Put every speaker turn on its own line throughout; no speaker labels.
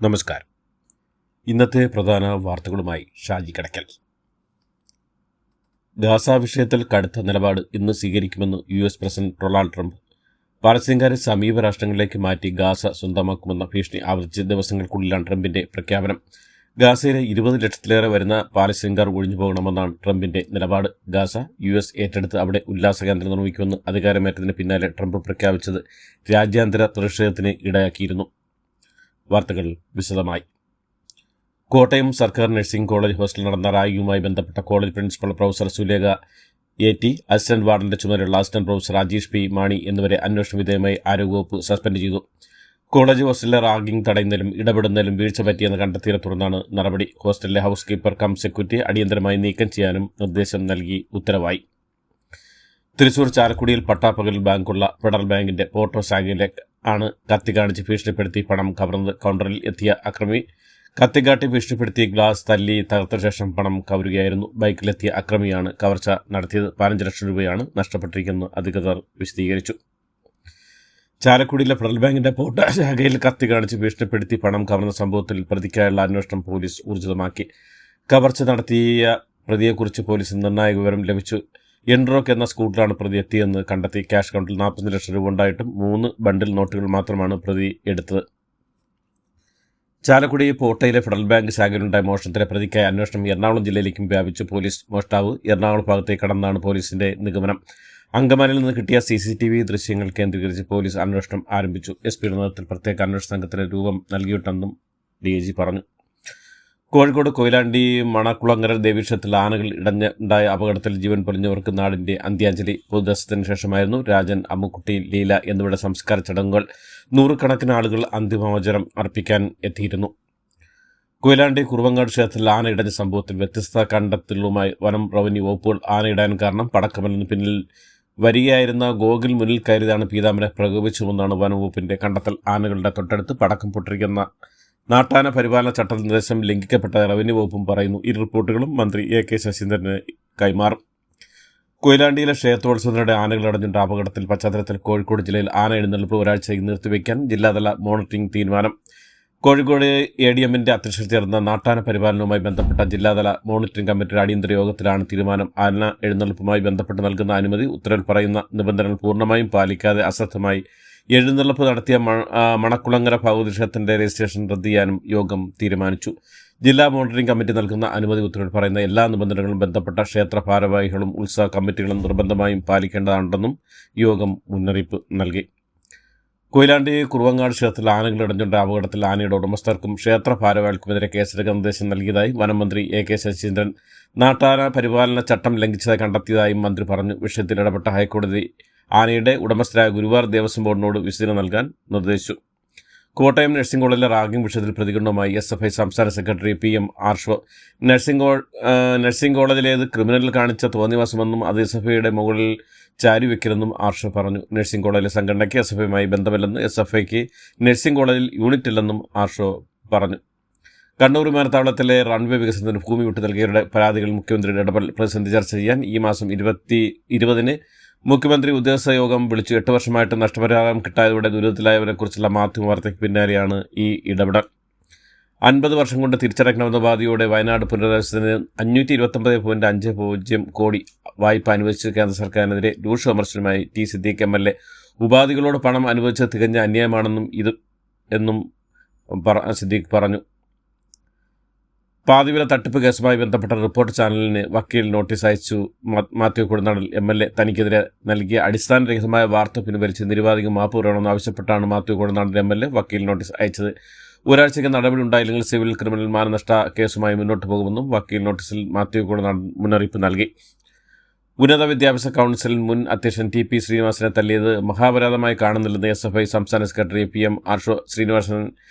നമസ്കാരം. ഇന്നത്തെ പ്രധാന വാർത്തകളുമായി ഷാജി കടക്കൽ. ഗാസ വിഷയത്തിൽ കടുത്ത നിലപാട് ഇന്ന് സ്വീകരിക്കുമെന്ന് US പ്രസിഡന്റ് ഡൊണാൾഡ് ട്രംപ്. പാലസ്തീൻകാരെ സമീപ രാഷ്ട്രങ്ങളിലേക്ക് മാറ്റി ഗാസ സ്വന്തമാക്കുമെന്ന ഭീഷണി ആവർത്തിച്ച ദിവസങ്ങൾക്കുള്ളിലാണ് ട്രംപിന്റെ പ്രഖ്യാപനം. ഗാസയിലെ 20 ലക്ഷത്തിലേറെ വരുന്ന പാലസ്തീൻകാർ ഒഴിഞ്ഞു പോകണമെന്നാണ് ട്രംപിന്റെ നിലപാട്. ഗാസ US ഏറ്റെടുത്ത് അവിടെ ഉല്ലാസകേന്ദ്രം നിർമ്മിക്കുമെന്ന് അധികാരമേറ്റതിന് പിന്നാലെ ട്രംപ് പ്രഖ്യാപിച്ചത് രാജ്യാന്തര പ്രതിഷേധത്തിന് ഇടയാക്കിയിരുന്നു. വാർത്തകൾ വിശദമായി. കോട്ടയം സർക്കാർ നഴ്സിംഗ് കോളേജ് ഹോസ്റ്റലിൽ നടന്ന റാഗിങ്ങുമായി ബന്ധപ്പെട്ട college principal professor Sulekha AT, assistant വാർഡന്റെ ചുമതലയുള്ള assistant professor Rajesh P. Mani എന്നിവരെ അന്വേഷണ വിധേയമായി ആരോഗ്യവകുപ്പ് സസ്പെൻഡ് ചെയ്തു. കോളേജ് ഹോസ്റ്റലിലെ റാഗിംഗ് തടയുന്നതിലും ഇടപെടുന്നതിലും വീഴ്ച പറ്റിയെന്ന് കണ്ടെത്തിയതിനെ തുടർന്നാണ് നടപടി. ഹോസ്റ്റലിലെ ഹൗസ് കീപ്പർ കം സെക്യൂരിറ്റി അടിയന്തരമായി നീക്കം ചെയ്യാനും നിർദ്ദേശം നൽകി ഉത്തരവായി. തൃശൂർ ചാലക്കുടിയിൽ പട്ടാപ്പകലിൽ ബാങ്കുള്ള ഫെഡറൽ ബാങ്കിന്റെ പോർട്ടോ ശാഖയിലേക്ക് ആണ് കത്തി കാണിച്ച് ഭീഷണിപ്പെടുത്തി പണം കവർന്നത്. കൗണ്ടറിൽ എത്തിയ അക്രമി കത്തിക്കാട്ടി ഭീഷണിപ്പെടുത്തി ഗ്ലാസ് തല്ലി തകർത്ത ശേഷം പണം കവരുകയായിരുന്നു. ബൈക്കിലെത്തിയ അക്രമിയാണ് കവർച്ച നടത്തിയത്. 15 ലക്ഷം രൂപയാണ് നഷ്ടപ്പെട്ടിരിക്കുന്നത് അധികൃതർ വിശദീകരിച്ചു. ചാലക്കുടിയിലെ ഫെഡറൽ ബാങ്കിന്റെ പോർട്ടോ ശാഖയിൽ കത്തി കാണിച്ച് ഭീഷണിപ്പെടുത്തി പണം കവർന്ന സംഭവത്തിൽ പ്രതിക്കായുള്ള അന്വേഷണം പോലീസ് ഊർജിതമാക്കി. കവർച്ച നടത്തിയ പ്രതിയെക്കുറിച്ച് പോലീസിന് നിർണായക വിവരം ലഭിച്ചു. എൻറോക്ക് എന്ന സ്കൂട്ടറാണ് പ്രതി എത്തിയെന്ന് കണ്ടെത്തി. ക്യാഷ് കൗണ്ടിൽ 45 ലക്ഷം രൂപ ഉണ്ടായിട്ടും 3 ബണ്ടിൽ നോട്ടുകൾ മാത്രമാണ് പ്രതി എടുത്തത്. ചാലക്കുടി പോട്ടയിലെ ഫെഡറൽ ബാങ്ക് ശാഖയിലുണ്ടായ മോഷണത്തിലെ പ്രതിക്കായ അന്വേഷണം എറണാകുളം ജില്ലയിലേക്കും വ്യാപിച്ചു. പോലീസ് മോഷ്ടാവ് എറണാകുളം ഭാഗത്തേക്ക് കടന്നാണ് പോലീസിന്റെ നിഗമനം. അങ്കമാലിയിൽ നിന്ന് കിട്ടിയ CCTV ദൃശ്യങ്ങൾ കേന്ദ്രീകരിച്ച് പോലീസ് അന്വേഷണം ആരംഭിച്ചു. SP നേതൃത്വത്തിൽ പ്രത്യേക അന്വേഷണ സംഘത്തിന് രൂപം നൽകിയിട്ടുണ്ടെന്നും DIG പറഞ്ഞു. കോഴിക്കോട് കൊയിലാണ്ടി മണക്കുളങ്ങര ദേവീക്ഷേത്രത്തിൽ ആനകൾ ഉണ്ടായ അപകടത്തിൽ ജീവൻ പൊലിഞ്ഞവർക്ക് നാടിന്റെ അന്ത്യാഞ്ജലി. പൊതുദർശനത്തിന് ശേഷമായിരുന്നു രാജൻ, അമ്മുക്കുട്ടി, ലീല എന്നിവരുടെ സംസ്കാര ചടങ്ങുകൾ. 100 ആളുകൾ അന്തിമോപചാരം അർപ്പിക്കാൻ എത്തിയിരുന്നു. കൊയിലാണ്ടി കുറുവങ്ങാട് ക്ഷേത്രത്തിൽ ആന ഇടഞ്ഞ സംഭവത്തിൽ വ്യത്യസ്ത കണ്ടെത്തലുമായി വനം റവന്യൂ വകുപ്പുകൾ. ആനയിടാൻ കാരണം പടക്കമല്ലെന്ന് പിന്നിൽ വരികയായിരുന്ന ഗോകുൽ മുന്നിൽ കയറിയതാണ് പീതാംബരനെ പ്രകോപിച്ചുവെന്നാണ് വനംവകുപ്പിന്റെ കണ്ടെത്തൽ. ആനകളുടെ തൊട്ടടുത്ത് പടക്കം പൊട്ടിരിക്കുന്ന നാട്ടാന പരിപാലന ചട്ട നിർദ്ദേശം ലംഘിക്കപ്പെട്ട റവന്യൂ വകുപ്പും പറയുന്നു. ഈ റിപ്പോർട്ടുകളും മന്ത്രി AK ശശീന്ദ്രന് കൈമാറും. കൊയിലാണ്ടിയിലെ ക്ഷേത്രോത്സവത്തിനിടെ ആനകൾ അടഞ്ഞുണ്ട അപകടത്തിൽ പശ്ചാത്തലത്തിൽ കോഴിക്കോട് ജില്ലയിൽ ആന എഴുന്നള്ളിപ്പ് ഒരാഴ്ചയ്ക്ക് നിർത്തിവെക്കാൻ ജില്ലാതല മോണിറ്ററിംഗ് തീരുമാനം. കോഴിക്കോട് ADMന്റെ അധ്യക്ഷതയിൽ ചേർന്ന നാട്ടാന പരിപാലനവുമായി ബന്ധപ്പെട്ട ജില്ലാതല മോണിറ്ററിംഗ് കമ്മിറ്റിയുടെ അടിയന്തര യോഗത്തിലാണ് തീരുമാനം. ആന എഴുന്നള്ളിപ്പുമായി ബന്ധപ്പെട്ട് നൽകുന്ന അനുമതി ഉത്തരവിൽ പറയുന്ന നിബന്ധനകൾ പൂർണ്ണമായും പാലിക്കാതെ അശ്രദ്ധമായി എഴുന്നള്ളിപ്പ് നടത്തിയ മണക്കുളങ്ങര ഭഗവതി ക്ഷേത്രത്തിന്റെ രജിസ്ട്രേഷൻ റദ്ദ് ചെയ്യാനും യോഗം തീരുമാനിച്ചു. ജില്ലാ മോണിറ്ററിംഗ് കമ്മിറ്റി നൽകുന്ന അനുമതി ഉത്തരവിൽ പറയുന്ന എല്ലാ നിബന്ധനകളും ബന്ധപ്പെട്ട ക്ഷേത്ര ഭാരവാഹികളും ഉത്സവ കമ്മിറ്റികളും നിർബന്ധമായും പാലിക്കേണ്ടതുണ്ടെന്നും യോഗം മുന്നറിയിപ്പ് നൽകി. കൊയിലാണ്ടി കുറുവങ്ങാട് ക്ഷേത്രത്തിൽ ആനകൾ ഇടഞ്ഞുണ്ട അപകടത്തിൽ ആനയുടെ ഉടമസ്ഥർക്കും ക്ഷേത്ര ഭാരവാഹികൾക്കുമെതിരെ കേസെടുക്കാൻ നിർദ്ദേശം നൽകിയതായി വനം മന്ത്രി AK ശശീന്ദ്രൻ. നാട്ടാന പരിപാലന ചട്ടം ലംഘിച്ചതായി കണ്ടെത്തിയതായും മന്ത്രി പറഞ്ഞു. വിഷയത്തിൽ ഇടപെട്ട ഹൈക്കോടതി ആനയുടെ ഉടമസ്ഥരായ ഗുരുവായൂർ ദേവസ്വം ബോർഡിനോട് വിശദീകരണം നൽകാൻ നിർദ്ദേശിച്ചു. കോട്ടയം നഴ്സിംഗ് കോളേജിലെ റാഗിംഗ് വിഷയത്തിൽ പ്രതികരണവുമായി SFI സംസ്ഥാന സെക്രട്ടറി PM ആർഷോ. നഴ്സിംഗ് കോളേജിലേത് ക്രിമിനൽ കാണിച്ച തോന്നിവാസമെന്നും അത് SFIയുടെ മുകളിൽ ചാരിവെക്കലെന്നും ആർഷോ പറഞ്ഞു. നഴ്സിംഗ് കോളേജിലെ സംഘടനയ്ക്ക് SFIയുമായി ബന്ധമില്ലെന്ന് SFIക്ക് നഴ്സിംഗ് കോളേജിൽ യൂണിറ്റ് ഇല്ലെന്നും ആർഷോ പറഞ്ഞു. കണ്ണൂർ വിമാനത്താവളത്തിലെ റൺവേ വികസനത്തിന് ഭൂമി വിട്ടു നൽകിയവരുടെ പരാതികൾ മുഖ്യമന്ത്രിയുടെ ഇടപെടൽ പ്രതിസന്ധി ചർച്ച ചെയ്യാൻ ഈ മാസം 20 മുഖ്യമന്ത്രി ഉദ്യോഗസ്ഥ യോഗം വിളിച്ചു. 8 വർഷമായിട്ട് നഷ്ടപരിഹാരം കിട്ടായതോടെ ദുരിതത്തിലായവരെക്കുറിച്ചുള്ള മാധ്യമ വാർത്തയ്ക്ക് പിന്നാലെയാണ് ഈ ഇടപെടൽ. 50 വർഷം കൊണ്ട് തിരിച്ചടയ്ക്കണമെന്ന ബാധ്യതയോടെ വയനാട് പുനരധിവാസത്തിന് 529.50 കോടി വായ്പ അനുവദിച്ച് കേന്ദ്ര സർക്കാരിനെതിരെ രൂക്ഷ വിമർശനമായി T. സിദ്ദീഖ് MLA. ഉപാധികളോട് പണം അനുവദിച്ചത് തികഞ്ഞ അന്യായമാണെന്നും സിദ്ദീഖ് പറഞ്ഞു. പാതിവില തട്ടിപ്പ് കേസുമായി ബന്ധപ്പെട്ട റിപ്പോർട്ട് ചാനലിന് വക്കീൽ നോട്ടീസ് അയച്ചു. മാത്യു കൊടുനാടൽ MLA തനിക്കെതിരെ നൽകിയ അടിസ്ഥാനരഹിതമായ വാർത്ത പിൻവലിച്ച് നിരുപാധികം മാപ്പ് പറയണമെന്ന് ആവശ്യപ്പെട്ടാണ് മാത്യു കൊടുനാടൽ MLA വക്കീൽ നോട്ടീസ് അയച്ചത്. ഒരാഴ്ചയ്ക്ക് നടപടി ഉണ്ടായില്ലെങ്കിൽ സിവിൽ ക്രിമിനൽ മാനനഷ്ട കേസുമായി മുന്നോട്ട് പോകുമെന്നും വക്കീൽ നോട്ടീസിൽ മാത്യു കൊടുനാടൻ മുന്നറിയിപ്പ് നൽകി. ഉന്നത വിദ്യാഭ്യാസ കൗൺസിൽ മുൻ അധ്യക്ഷൻ TP ശ്രീനിവാസനെ തല്ലിയത് മഹാപരാധമായി കാണുന്നില്ലെന്ന് SFI സംസ്ഥാന സെക്രട്ടറി PM ആർഷോ. ശ്രീനിവാസൻ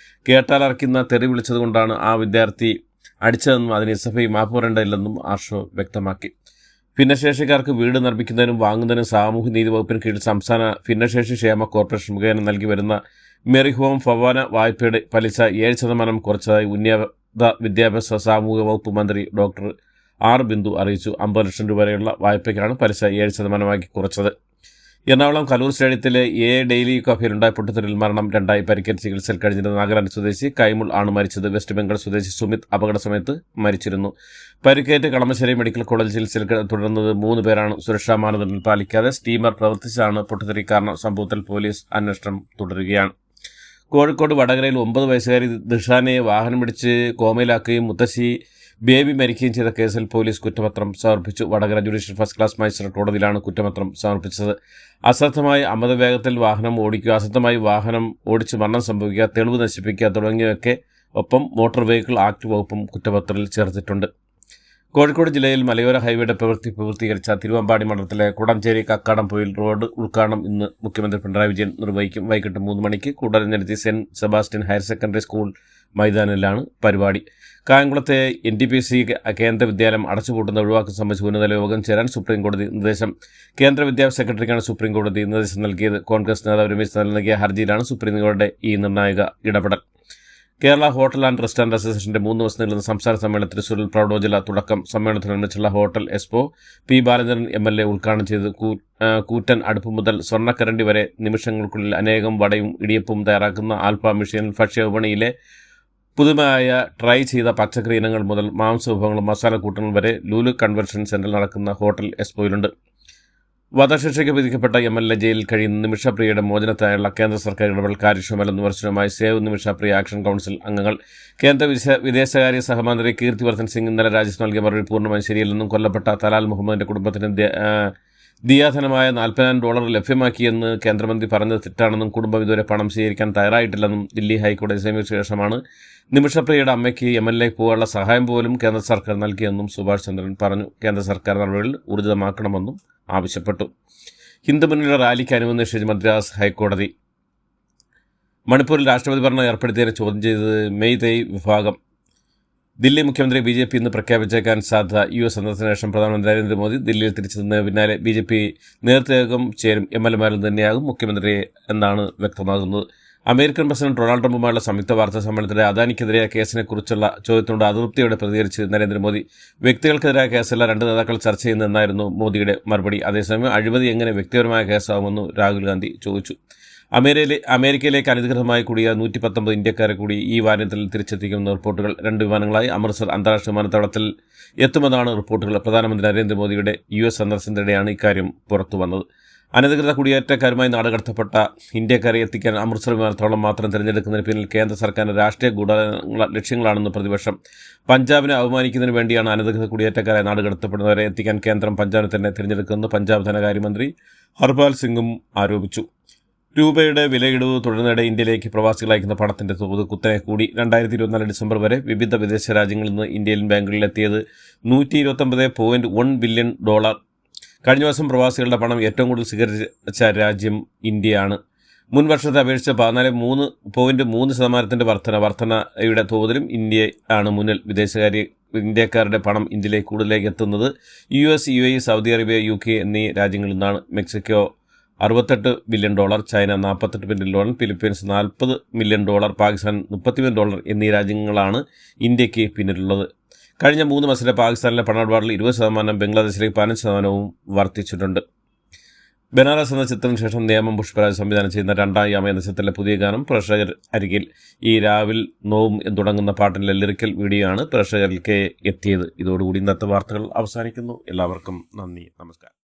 കേട്ടാലർക്കുന്ന തെറി വിളിച്ചതുകൊണ്ടാണ് ആ വിദ്യാർത്ഥി അടിച്ചതെന്നും അതിന് SFI മാപ്പ് പറയേണ്ടതില്ലെന്നും ആർഷോ വ്യക്തമാക്കി. ഭിന്നശേഷിക്കാർക്ക് വീട് നിർമ്മിക്കുന്നതിനും വാങ്ങുന്നതിനും സാമൂഹ്യനീതി വകുപ്പിന് കീഴിൽ സംസ്ഥാന ഭിന്നശേഷി ക്ഷേമ കോർപ്പറേഷൻ മുഖേന നൽകി വരുന്ന മെറി ഹോം ഭവന വായ്പയുടെ പലിശ 7% കുറച്ചതായി ഉന്നത വിദ്യാഭ്യാസ സാമൂഹിക വകുപ്പ് മന്ത്രി ഡോക്ടർ R. ബിന്ദു അറിയിച്ചു. 50 ലക്ഷം രൂപ വരെയുള്ള വായ്പയ്ക്കാണ് പലിശ 7% കുറച്ചത്. എറണാകുളം കലൂർ സ്റ്റേഡിയത്തിലെ ഡെയിലി കഫേയിലുണ്ടായ പൊട്ടിത്തെറിയിൽ മരണം, 2 പരിക്കേറ്റ് ചികിത്സയിൽ കഴിഞ്ഞിരുന്ന നാഗാലാൻഡ് സ്വദേശി കൈമുൾ ആണ് മരിച്ചത്. വെസ്റ്റ് ബംഗാൾ സ്വദേശി സുമിത് അപകട സമയത്ത് മരിച്ചിരുന്നു. പരിക്കേറ്റ് കളമശ്ശേരി മെഡിക്കൽ കോളേജ് ചികിത്സയിൽ തുടർന്നത് 3 പേരാണ്. സുരക്ഷാ മാനദണ്ഡങ്ങൾ പാലിക്കാതെ സ്റ്റീമർ പ്രവർത്തിച്ചാണ് പൊട്ടിത്തെറി കാരണം. സംഭവത്തിൽ പോലീസ് അന്വേഷണം തുടരുകയാണ്. കോഴിക്കോട് വടകരയിൽ 9 വയസ്സുകാരി ദിഷാനെ വാഹനം പിടിച്ച് കോമയിലാക്കുകയും മുത്തശ്ശി ബേബി മരിക്കുകയും ചെയ്ത കേസിൽ പോലീസ് കുറ്റപത്രം സമർപ്പിച്ചു. Vadakara judicial first class magistrate കോടതിയിലാണ് കുറ്റപത്രം സമർപ്പിച്ചത്. അശ്രദ്ധമായി അമിതവേഗത്തിൽ വാഹനം ഓടിക്കുക, അശ്രദ്ധമായി വാഹനം ഓടിച്ച് മരണം സംഭവിക്കുക, തെളിവ് നശിപ്പിക്കുക തുടങ്ങിയവയൊക്കെ ഒപ്പം മോട്ടോർ വെഹിക്കിൾ ആക്ട് വകുപ്പും കുറ്റപത്രത്തിൽ ചേർത്തിട്ടുണ്ട്. കോഴിക്കോട് ജില്ലയിൽ മലയോര ഹൈവേയുടെ പ്രവൃത്തി പൂർത്തീകരിച്ച തിരുവമ്പാടി മണ്ഡലത്തിലെ കുടഞ്ചേരി കക്കാടംപൊയിൽ റോഡ് ഉദ്ഘാടനം ഇന്ന് മുഖ്യമന്ത്രി പിണറായി വിജയൻ നിർവഹിക്കും. വൈകിട്ട് 3 മണിക്ക് കൂടരഞ്ഞെടുത്തി saint Sebastian higher secondary school മൈതാനിലാണ് പരിപാടി. കായംകുളത്തെ NTPC കേന്ദ്ര വിദ്യാലയം അടച്ചുപൂട്ടുന്ന ഒഴിവാക്കുന്ന സംബന്ധിച്ച് ഉന്നതതല യോഗം ചേരാൻ സുപ്രീംകോടതി നിർദ്ദേശം. കേന്ദ്ര വിദ്യാഭ്യാസ സെക്രട്ടറിക്കാണ് സുപ്രീംകോടതി നിർദ്ദേശം നൽകിയത്. കോൺഗ്രസ് നേതാവ് രമേശ് ചെന്നിത്തല നൽകിയ ഹർജിയിലാണ് സുപ്രീംകോടതിയുടെ ഈ നിർണായക ഇടപെടൽ. കേരള ഹോട്ടൽ ആൻഡ് റെസ്റ്റോറന്റ് അസോസിയേഷന്റെ 3 ദിവസം നീളുന്ന സംസ്ഥാന സമ്മേളനം തൃശ്ശൂരിൽ പ്രൗഢോജ്വല തുടക്കം. സമ്മേളനത്തിനനുസരിച്ചുള്ള hotel expo P. Balachandran MLA ഉദ്ഘാടനം ചെയ്ത് കൂറ്റൻ അടുപ്പ് മുതൽ സ്വർണ്ണക്കരണ്ടി വരെ നിമിഷങ്ങൾക്കുള്ളിൽ അനേകം വടയും ഇടിയപ്പവും തയ്യാറാക്കുന്ന ആൽഫ മിഷനിൽ ഭക്ഷ്യവിപണിയിലെ പുതുമയായ ട്രൈ ചെയ്ത പച്ചക്കറി ഇനങ്ങൾ മുതൽ മാംസവിഭവങ്ങളും മസാലക്കൂട്ടുകൾ വരെ ലൂലു കൺവെൻഷൻ സെന്ററിൽ നടക്കുന്ന ഹോട്ടൽ എക്സ്പോയിലുണ്ട്. വധശിക്ഷയ്ക്ക് വിധിക്കപ്പെട്ട MLA ജയിലിൽ കഴിയുന്ന നിമിഷപ്രിയയുടെ മോചനത്തിനായുള്ള കേന്ദ്ര സർക്കാർ ഇടപെടൽ കാര്യക്ഷമമല്ലെന്ന് വിമർശനവുമായി സേവ് നിമിഷപ്രിയ ആക്ഷൻ കൗൺസിൽ അംഗങ്ങൾ. കേന്ദ്ര വിദേശകാര്യ സഹമന്ത്രി കീർത്തിവർദ്ധൻ സിംഗ് ഇന്നലെ രാജ്യത്ത് നൽകിയ മറുപടി പൂർണ്ണമായും ശരിയല്ലെന്നും കൊല്ലപ്പെട്ട തലാൽ മുഹമ്മദിന്റെ കുടുംബത്തിന് ദിയാധനമായ $40,000 ലഭ്യമാക്കിയെന്ന് കേന്ദ്രമന്ത്രി പറഞ്ഞത് തെറ്റാണെന്നും കുടുംബം ഇതുവരെ പണം സ്വീകരിക്കാൻ തയ്യാറായിട്ടില്ലെന്നും ദില്ലി ഹൈക്കോടതി സമീപിച്ച ശേഷമാണ് നിമിഷപ്രിയയുടെ അമ്മയ്ക്ക് MLA പോകാനുള്ള സഹായം പോലും കേന്ദ്ര സർക്കാർ നൽകിയെന്നും സുഭാഷ് ചന്ദ്രൻ പറഞ്ഞു. കേന്ദ്ര സർക്കാർ നടപടികൾ ഊർജിതമാക്കണമെന്നും ആവശ്യപ്പെട്ടു. ഹിന്ദുമുന്നണിയുടെ റാലിക്ക് അനുമതി നിഷേധിച്ച് മദ്രാസ് ഹൈക്കോടതി. മണിപ്പൂരിൽ രാഷ്ട്രപതി ഭരണം ഏർപ്പെടുത്തിയതിനെ ചോദ്യം ചെയ്തത് മെയ്തേയ് വിഭാഗം. ദില്ലി മുഖ്യമന്ത്രി BJP ഇന്ന് പ്രഖ്യാപിച്ചേക്കാൻ സാധ്യത. US സന്ദർശന ശേഷം പ്രധാനമന്ത്രി നരേന്ദ്രമോദി ദില്ലിയിൽ തിരിച്ചെത്തുന്നതിന് പിന്നാലെ BJP നേതൃത്വയോഗം ചേരും. MLA-മാരിൽ തന്നെയാകും മുഖ്യമന്ത്രി എന്നാണ് വ്യക്തമാകുന്നത്. അമേരിക്കൻ പ്രസിഡന്റ് ഡൊണാൾഡ് ട്രംപുമായുള്ള സംയുക്ത വാർത്താ സമ്മേളനത്തിലെ അദാനിക്കെതിരായ കേസിനെക്കുറിച്ചുള്ള ചോദ്യത്തിനോട് അതൃപ്തിയോടെ പ്രതികരിച്ച് നരേന്ദ്രമോദി. വ്യക്തികൾക്കെതിരായ കേസല്ല, 2 നേതാക്കൾ ചർച്ച ചെയ്യുന്നതെന്നായിരുന്നു മോദിയുടെ മറുപടി. അതേസമയം അഴിമതി എങ്ങനെ വ്യക്തിപരമായ കേസാകുമെന്ന് രാഹുൽ ഗാന്ധി ചോദിച്ചു. അമേരിക്കയിലേക്ക് അനധികൃതമായി കൂടിയ 119 ഇന്ത്യക്കാരെ കൂടി ഈ വാരത്തിൽ തിരിച്ചെത്തിക്കുമെന്ന റിപ്പോർട്ടുകൾ. 2 വിമാനങ്ങളായി അമൃത്സർ അന്താരാഷ്ട്ര വിമാനത്താവളത്തിൽ എത്തുമെന്നാണ് റിപ്പോർട്ടുകൾ. പ്രധാനമന്ത്രി നരേന്ദ്രമോദിയുടെ US സന്ദർശനത്തിനിടെയാണ് ഇക്കാര്യം പുറത്തുവന്നത്. അനധികൃത കുടിയേറ്റക്കാരുമായി നാടുകടത്തപ്പെട്ട ഇന്ത്യക്കാരെ എത്തിക്കാൻ അമൃത്സർ വിമാനത്താവളം മാത്രം തിരഞ്ഞെടുക്കുന്നതിന് പിന്നിൽ കേന്ദ്ര സർക്കാരിന്റെ രാഷ്ട്രീയ ലക്ഷ്യങ്ങളാണെന്ന് പ്രതിപക്ഷം. പഞ്ചാബിനെ അവമാനിക്കുന്നതിന് വേണ്ടിയാണ് അനധികൃത കുടിയേറ്റക്കാരെ നാടുകടത്തപ്പെടുന്നവരെ എത്തിക്കാൻ കേന്ദ്രം പഞ്ചാബിനെ തന്നെ തിരഞ്ഞെടുക്കുന്നത് പഞ്ചാബ് ധനകാര്യമന്ത്രി ഹർപാൽ സിംഗും ആരോപിച്ചു. രൂപയുടെ വിലയിടിവ് തുടർന്നിടെ ഇന്ത്യയിലേക്ക് പ്രവാസികൾ അയക്കുന്ന പണത്തിന്റെ തോത് കുത്തനെ കൂടി. 2024 ഡിസംബർ വരെ വിവിധ വിദേശ രാജ്യങ്ങളിൽ നിന്ന് ഇന്ത്യൻ ബാങ്കുകളിൽ എത്തിയത് $129.1 ബില്യൺ. കഴിഞ്ഞ വർഷം പ്രവാസികളുടെ പണം ഏറ്റവും കൂടുതൽ സ്വീകരിച്ച രാജ്യം ഇന്ത്യയാണ്. മുൻ വർഷത്തെ അപേക്ഷിച്ച് 14.3% വർധനയുടെ തോതിലും ഇന്ത്യ ആണ് മുന്നിൽ. ഇന്ത്യക്കാരുടെ പണം ഇന്ത്യയിലേക്ക് കൂടുതലേക്ക് എത്തുന്നത് US, UAE, Saudi Arabia, UK എന്നീ രാജ്യങ്ങളിൽ നിന്നാണ്. Mexico $68 billion, China $48 billion, Philippines $40 million, Pakistan $30 million എന്നീ രാജ്യങ്ങളാണ് ഇന്ത്യക്ക് പിന്നിലുള്ളത്. കഴിഞ്ഞ 3 മാസത്തിലെ പാകിസ്ഥാനിലെ പണമിടപാടിൽ 20%, ബംഗ്ലാദേശിലേക്ക് 15% വർദ്ധിച്ചിട്ടുണ്ട്. ബനാറസ് എന്ന ചിത്രത്തിന് ശേഷം നിയമം പുഷ്പരാജ് സംവിധാനം ചെയ്യുന്ന 2ാം യാമ എന്ന ചിത്രത്തിലെ പുതിയ ഗാനം പ്രേക്ഷകർ അരികിൽ. ഈ രാവിൽ നോവും തുടങ്ങുന്ന പാട്ടിൻ്റെ ലിറിക്കൽ വീഡിയോ ആണ് പ്രേക്ഷകരിലേക്ക് എത്തിയത്. ഇതോടുകൂടി ഇന്നത്തെ വാർത്തകൾ അവസാനിക്കുന്നു. എല്ലാവർക്കും നന്ദി, നമസ്കാരം.